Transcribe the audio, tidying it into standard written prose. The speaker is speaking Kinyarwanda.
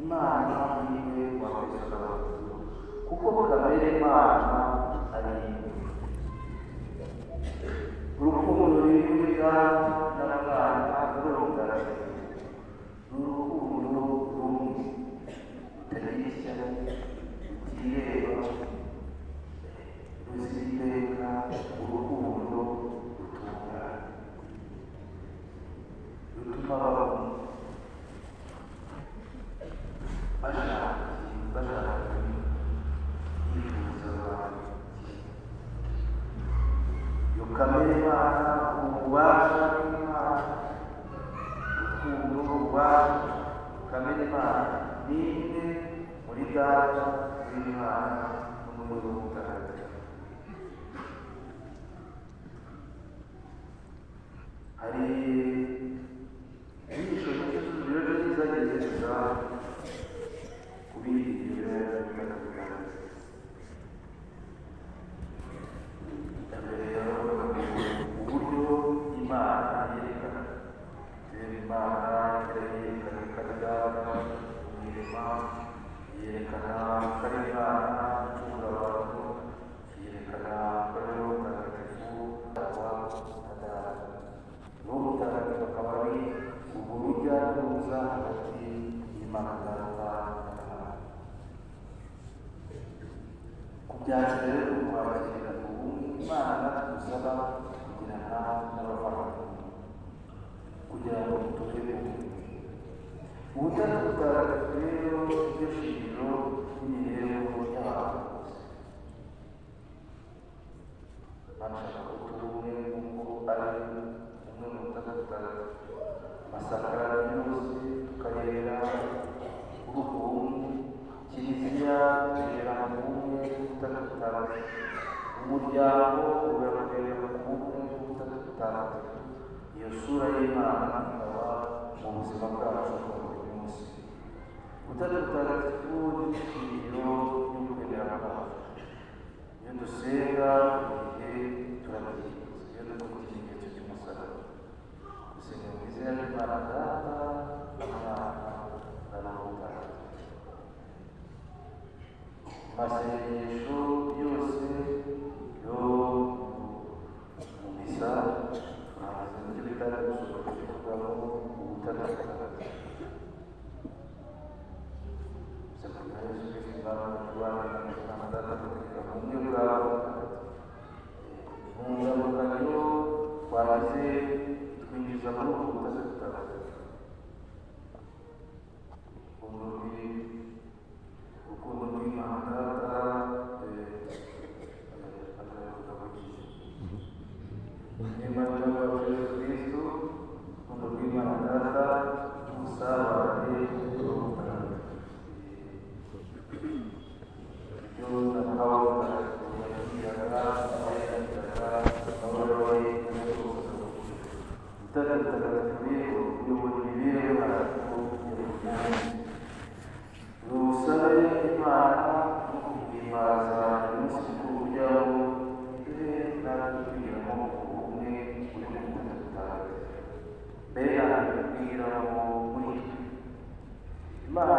imana niwe wakoreshaga kuko kamere imana ari urukundo ruri muri data n'abana rurungana n'urukundo rumwe rutagira ishyari rutireba ruziteka urukundo rutungana rutuma babaho bashaka yifuza abantu iyo kamere imana ububasha bw'imana urukundo ububasha kamere imana ni imwe muri data w'imana n'umuriro w'ubutagatifu. hari inyigisho nyinshi z'uburyo bwiza gereza kubirira bikatugana mbere uburyo imana yerekana imana yerekana ikadagana imirima yerekana ko ari imana icungura abantu yerekana ko ari ubutagatifu n'ubutagatifu akaba ari urujya n'uruza hagati y'imana data kubyakira rero kwakira ubumwe imana dusaba kugirana n'abavandimwe kugira ngo tuve kumwe ubutatu butagatifu rero iryo shingiro n'imibereho y'abantu bose bashaka ko tuba umwe nk'uko ari umwe mu butatu butagatifu amasakaramentu yose tukarebera kuri ubwo bumwe kiliziya turebera mu bumwe bw'ubutatu butagatifu umuryango ugakorera ku bumwe bw'ubutatu butagatifu iyo sura y'imana ikaba mu buzima bwacu bwa buri munsi ubutatu butagatifu n'ishingiro ry'ukwemera kwacu iyo dusenga buri gihe turabyibuza iyo dukora ikimenyetso cy'umusaraba dusenga mu izina ry'imana data n'umwana na roho mutagatifu amasengesho yose yo mu misa turahaza n'ibyo bitari gusohoka tuvugamo ubutatu butagatifu sekunda yesu kristo imana tubana n'imana data tukagira mu bumwe bwabo mu ngarukanyo twagize twinjiza muri ubwo butatu butagatifu urukundo rw'imana data n'imana yacu yesu kristo urukundo rw'imana data ubusabane n'ubutagatifu ibyo nahawe yabwiraga abayagiraga abaroye ubutatu butagatifu rero uyobora imibereho yacu ya buri munsi dusabe imana no kuhimbaza umunsi mukuru w'aho natwe twigiramo ubumwe buri mu butatu butagatifu mbere natwe twigiramo muri imana